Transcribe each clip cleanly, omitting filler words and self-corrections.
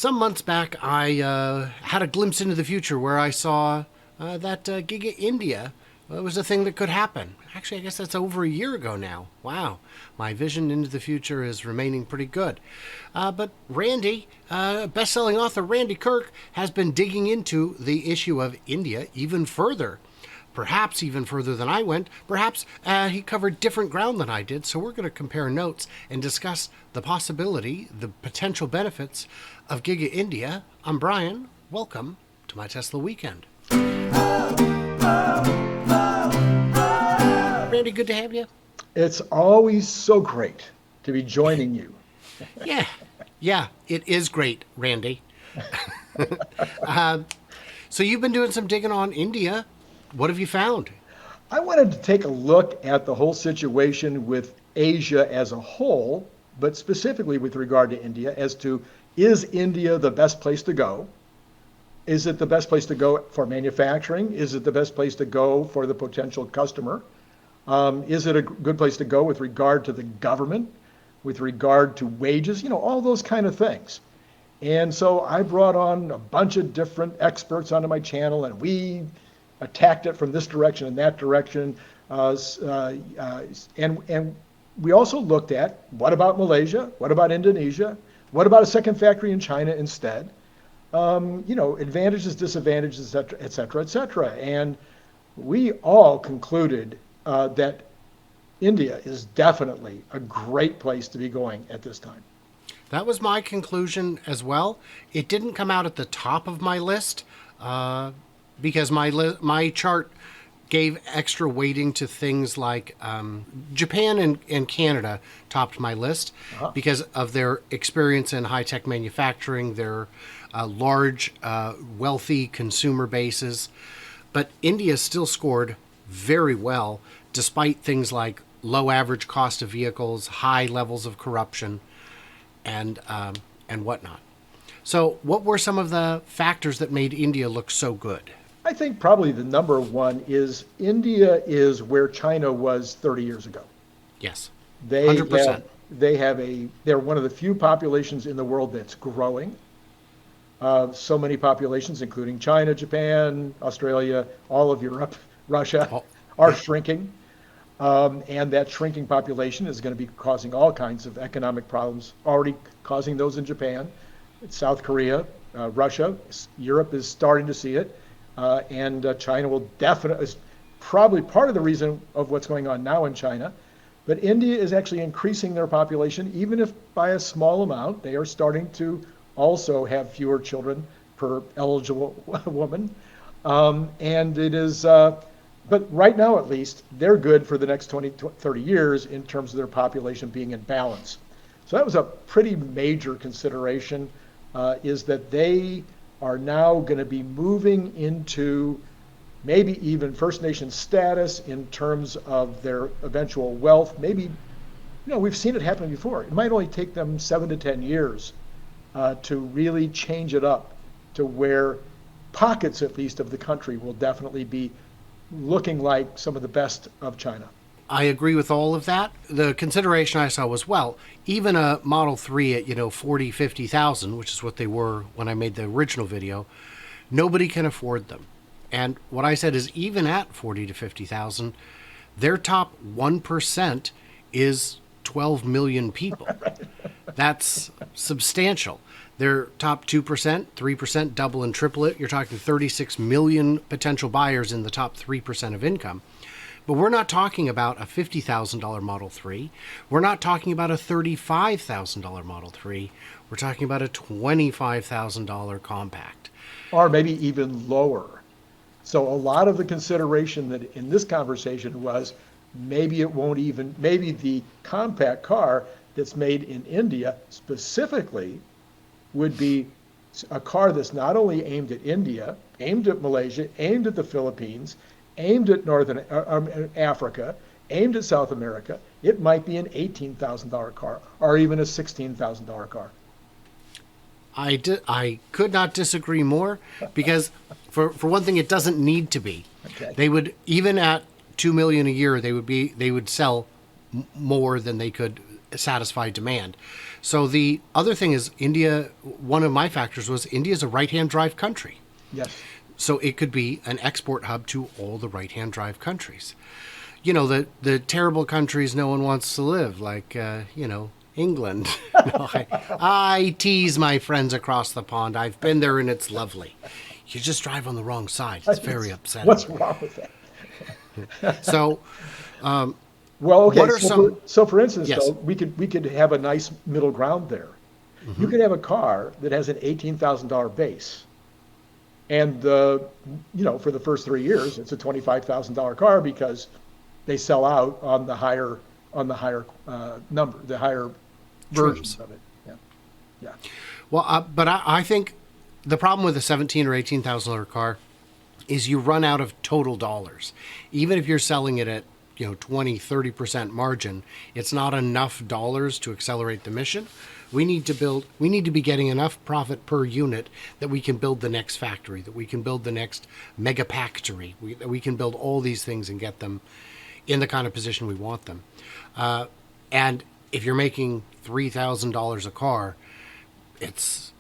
Some months back, I had a glimpse into the future where I saw that Giga India was a thing that could happen. Actually, I guess that's over a year ago now. Wow, my vision into the future is remaining pretty good. But Randy, best-selling author Randy Kirk, has been digging into the issue of India even further. Perhaps even further than I went. Perhaps he covered different ground than I did. So we're going to compare notes and discuss the possibility, the potential benefits of Giga India. I'm Brian. Welcome to my Tesla Weekend. Randy, good to have you. It's always so great to be joining you. Yeah, it is great, Randy. So you've been doing some digging on India. What have you found? I wanted to take a look at the whole situation with Asia as a whole, but specifically with regard to India, as to is India the best place to go? Is it the best place to go for manufacturing? Is it the best place to go for the potential customer? Is it a good place to go with regard to the government, with regard to wages, all those kind of things. And so I brought on a bunch of different experts onto my channel, and we attacked it from this direction and that direction. And we also looked at, what about Malaysia? What about Indonesia? What about a second factory in China instead? Advantages, disadvantages, et cetera, et cetera. And we all concluded that India is definitely a great place to be going at this time. That was my conclusion as well. It didn't come out at the top of my list because my chart gave extra weighting to things like Japan and Canada topped my list because of their experience in high-tech manufacturing, their large, wealthy consumer bases. But India still scored very well, despite things like low average cost of vehicles, high levels of corruption, and whatnot. So what were some of the factors that made India look so good? I think probably the number one is India is where China was 30 years ago. Yes, They 100%. they're one of the few populations in the world that's growing. So many populations, including China, Japan, Australia, all of Europe, Russia, are shrinking. And that shrinking population is going to be causing all kinds of economic problems, already causing those in Japan, South Korea, Russia. Europe is starting to see it. And China will definitely, is probably part of the reason of what's going on now in China. But India is actually increasing their population, even if by a small amount. They are starting to also have fewer children per eligible woman. And it is, but right now at least, they're good for the next 20, 30 years in terms of their population being in balance. So that was a pretty major consideration, is that they are now going to be moving into maybe even First Nation status in terms of their eventual wealth. Maybe, we've seen it happen before. It might only take them 7 to 10 years to really change it up to where pockets, at least, of the country will definitely be looking like some of the best of China. I agree with all of that. The consideration I saw was, well, even a Model 3 at, 40, 50,000, which is what they were when I made the original video, nobody can afford them. And what I said is, even at 40 to 50,000, their top 1% is 12 million people. That's substantial. Their top 2%, 3%, double and triple it. You're talking 36 million potential buyers in the top 3% of income. But we're not talking about a $50,000 Model 3. We're not talking about a $35,000 Model 3. We're talking about a $25,000 compact. Or maybe even lower. So a lot of the consideration that in this conversation was maybe the compact car that's made in India specifically would be a car that's not only aimed at India, aimed at Malaysia, aimed at the Philippines, aimed at Northern Africa, aimed at South America. It might be an $18,000 car or even a $16,000 car. I could not disagree more because, for one thing, it doesn't need to be. Okay. They would, even at $2 million a year, they would sell more than they could satisfy demand. So the other thing is India, one of my factors was India's a right-hand drive country. Yes. So it could be an export hub to all the right-hand drive countries. You know, the terrible countries no one wants to live, like, England. I tease my friends across the pond. I've been there and it's lovely. You just drive on the wrong side. It's very upsetting. What's wrong with that? So, Well, okay. what are some... So for instance, Yes. though, we could have a nice middle ground there. You could have a car that has an $18,000 base, and for the first 3 years, it's a $25,000 car because they sell out on the higher number, the higher versions of it. Yeah, yeah. Well, but I think the problem with a $17,000 or $18,000 car is you run out of total dollars. Even if you're selling it at 20-30% margin, it's not enough dollars to accelerate the mission. We need to be getting enough profit per unit that we can build the next factory, that we can build the next mega factory, that we can build all these things and get them in the kind of position we want them. And if you're making $3,000 a car, it's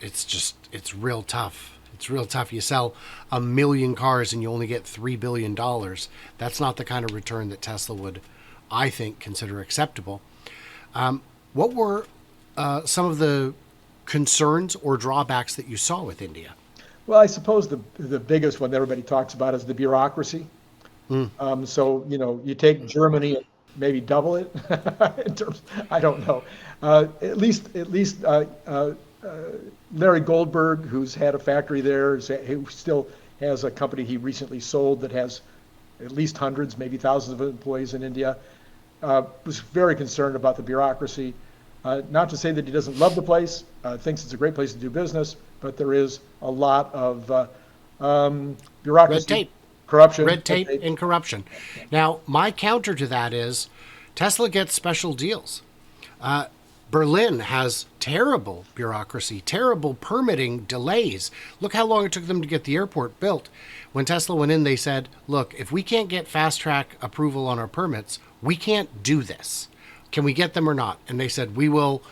real tough. It's real tough. You sell 1 million cars and you only get $3 billion. That's not the kind of return that Tesla would, I think, consider acceptable. What were some of the concerns or drawbacks that you saw with India? Well, I suppose the biggest one that everybody talks about is the bureaucracy. So you take Germany and maybe double it in terms. I don't know. At least Larry Goldberg, who's had a factory there, who still has a company he recently sold that has at least hundreds, maybe thousands of employees in India, was very concerned about the bureaucracy. Not to say that he doesn't love the place, thinks it's a great place to do business, but there is a lot of bureaucracy. Red tape. Corruption. Red tape and corruption. Now, my counter to that is Tesla gets special deals. Berlin has terrible bureaucracy, terrible permitting delays. Look how long it took them to get the airport built. When Tesla went in, they said, look, if we can't get fast track approval on our permits, we can't do this. Can we get them or not? And they said, we will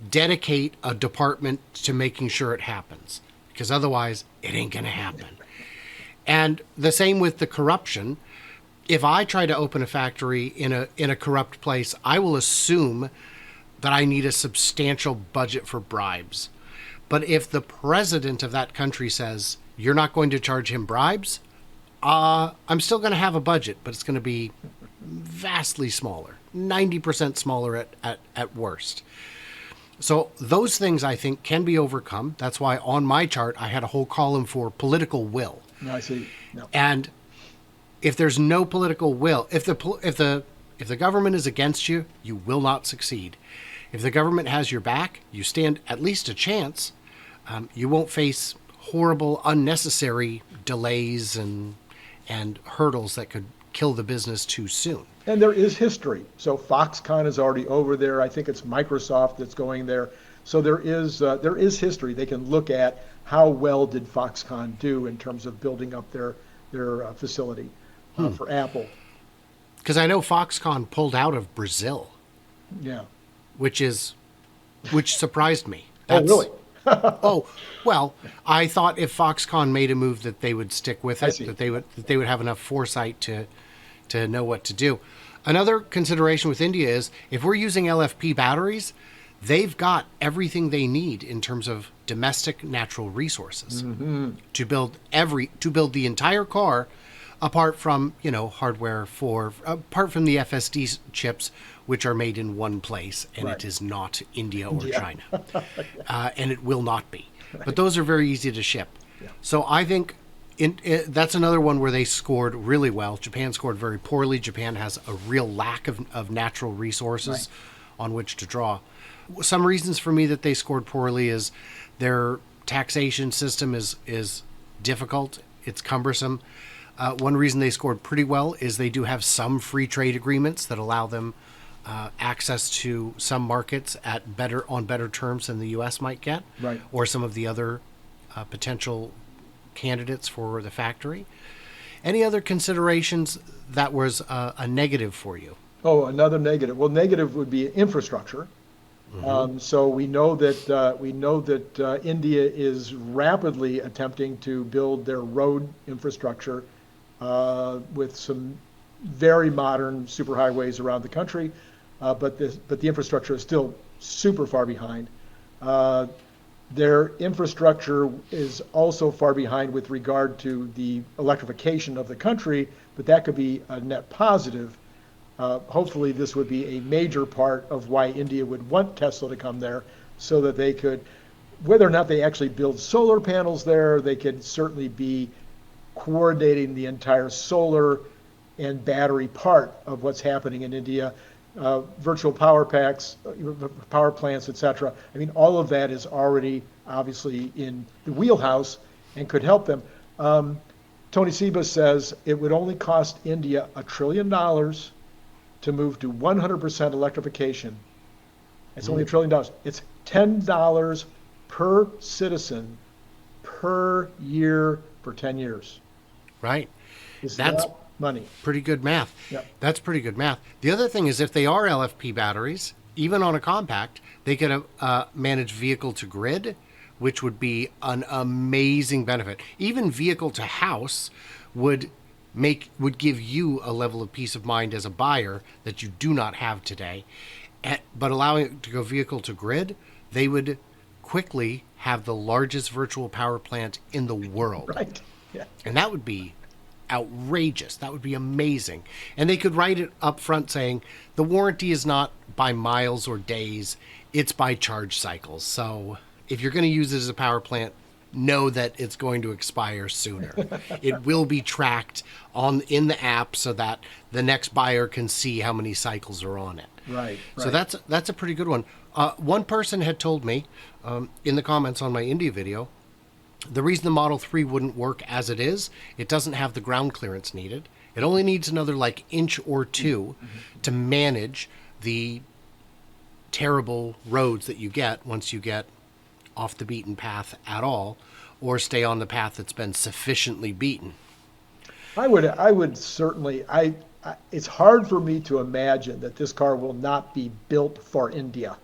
dedicate a department to making sure it happens, because otherwise it ain't going to happen. And the same with the corruption. If I try to open a factory in a corrupt place, I will assume that I need a substantial budget for bribes. But if the president of that country says, you're not going to charge him bribes, I'm still going to have a budget, but it's going to be vastly smaller, 90% smaller at worst. So those things, I think, can be overcome. That's why on my chart, I had a whole column for political will. No, I see. No. And if there's no political will, if the government is against you, you will not succeed. If the government has your back, you stand at least a chance. You won't face horrible, unnecessary delays and hurdles that could kill the business too soon. And there is history. So Foxconn is already over there. I think it's Microsoft that's going there. So there is history. They can look at how well did Foxconn do in terms of building up their facility for Apple. Because I know Foxconn pulled out of Brazil. Yeah. Which surprised me. Oh, really? Oh, well, I thought if Foxconn made a move that they would stick with it, that they would have enough foresight to know what to do. Another consideration with India is if we're using LFP batteries, they've got everything they need in terms of domestic natural resources to build the entire car, apart from hardware apart from the FSD chips, which are made in one place, and It is not India or China, and it will not be. Right. But those are very easy to ship. Yeah. So I think that's another one where they scored really well. Japan scored very poorly. Japan has a real lack of natural resources on which to draw. Some reasons for me that they scored poorly is their taxation system is difficult. It's cumbersome. One reason they scored pretty well is they do have some free trade agreements that allow them access to some markets on better terms than the U.S. might get, or some of the other potential candidates for the factory. Any other considerations that was a negative for you? Oh, another negative. Well, negative would be infrastructure. So we know that India is rapidly attempting to build their road infrastructure with some very modern superhighways around the country, but the infrastructure is still super far behind. Uh, their infrastructure is also far behind with regard to the electrification of the country, but that could be a net positive. Hopefully, this would be a major part of why India would want Tesla to come there so that they could, whether or not they actually build solar panels there, they could certainly be coordinating the entire solar and battery part of what's happening in India, virtual power packs, power plants, etc. I mean, all of that is already obviously in the wheelhouse and could help them. Tony Seba says it would only cost India $1 trillion to move to 100% electrification. It's only $1 trillion. It's $10 per citizen per year for 10 years. Right. Is That's that money? pretty good math. Yep. That's pretty good math. The other thing is if they are LFP batteries, even on a compact, they could manage vehicle to grid, which would be an amazing benefit. Even vehicle to house would give you a level of peace of mind as a buyer that you do not have today. But allowing it to go vehicle to grid, they would quickly have the largest virtual power plant in the world. Right. Yeah. And that would be outrageous. That would be amazing. And they could write it up front saying the warranty is not by miles or days, it's by charge cycles. So if you're going to use it as a power plant, know that it's going to expire sooner. It will be tracked in the app so that the next buyer can see how many cycles are on it. Right. So that's a pretty good one. One person had told me in the comments on my India video, the reason the Model 3 wouldn't work as it is, it doesn't have the ground clearance needed. It only needs another inch or two to manage the terrible roads that you get once you get off the beaten path at all, or stay on the path that's been sufficiently beaten. I would certainly, it's hard for me to imagine that this car will not be built for India.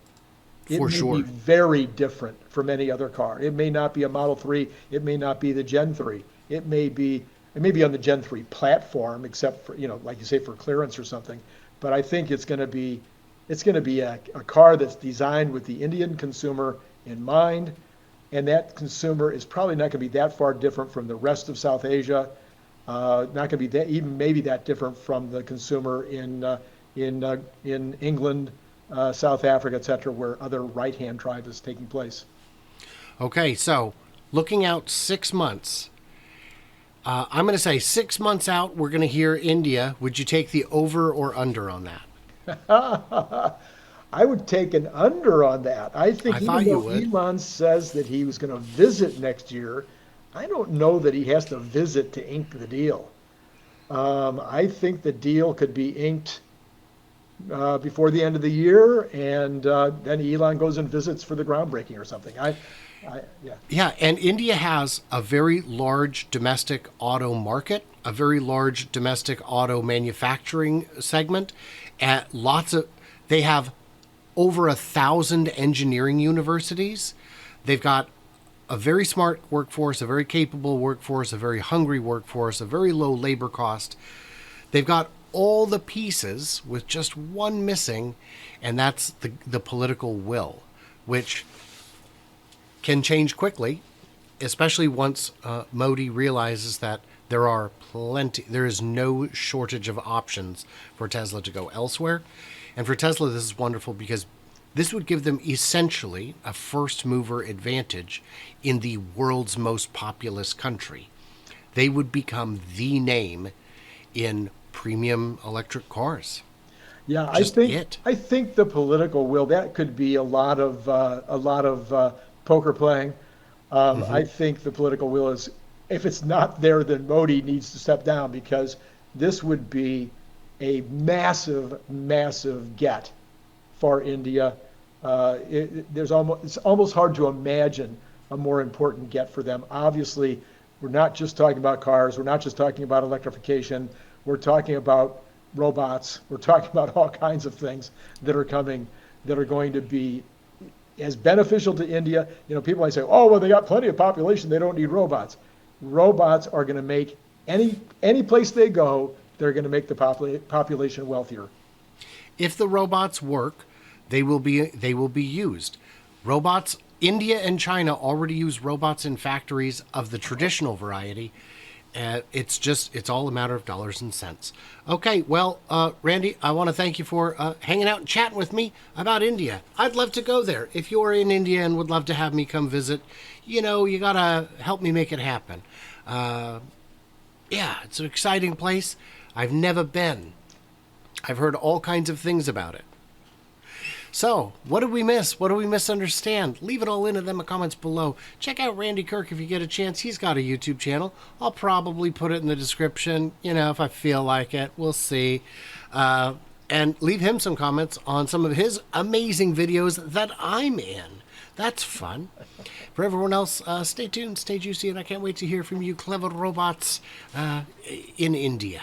It For may sure. be very different from any other car. It may not be a Model 3. It may not be the Gen 3. It may be on the Gen 3 platform, except for, like you say, for clearance or something. But I think it's going to be a car that's designed with the Indian consumer in mind, and that consumer is probably not going to be that far different from the rest of South Asia. Not going to be that even maybe that different from the consumer in England, South Africa, etc., where other right-hand drive is taking place. Okay, so looking out 6 months, I'm going to say 6 months out, we're going to hear India. Would you take the over or under on that? I would take an under on that. I think thought even you though would. Elon says that he was going to visit next year, I don't know that he has to visit to ink the deal. I think the deal could be inked before the end of the year, and then Elon goes and visits for the groundbreaking or something. Yeah. Yeah, and India has a very large domestic auto market, a very large domestic auto manufacturing segment, and they have over 1,000 engineering universities. They've got a very smart workforce, a very capable workforce, a very hungry workforce, a very low labor cost. They've got all the pieces with just one missing, and that's the political will, which can change quickly, especially once Modi realizes that there is no shortage of options for Tesla to go elsewhere. And for Tesla, this is wonderful because this would give them essentially a first mover advantage in the world's most populous country. They would become the name in premium electric cars. Yeah, Just it. I think the political will, that could be a lot of poker playing. I think the political will is, if it's not there, then Modi needs to step down, because this would be a massive, massive get for India. It's almost hard to imagine a more important get for them. Obviously, we're not just talking about cars. We're not just talking about electrification. We're talking about robots. We're talking about all kinds of things that are coming that are going to be as beneficial to India. People might say, oh, well, they got plenty of population. They don't need robots. Robots are going to make any place they go, they're going to make the population wealthier. If the robots work, they will be used. Robots, India and China already use robots in factories of the traditional variety. It's all a matter of dollars and cents. Okay, well, Randy, I want to thank you for hanging out and chatting with me about India. I'd love to go there. If you're in India and would love to have me come visit, you got to help me make it happen. Yeah, it's an exciting place. I've never been. I've heard all kinds of things about it. So, what did we miss? What did we misunderstand? Leave it all in the comments below. Check out Randy Kirk if you get a chance. He's got a YouTube channel. I'll probably put it in the description, if I feel like it. We'll see. And leave him some comments on some of his amazing videos that I'm in. That's fun. For everyone else, stay tuned, stay juicy, and I can't wait to hear from you clever robots in India.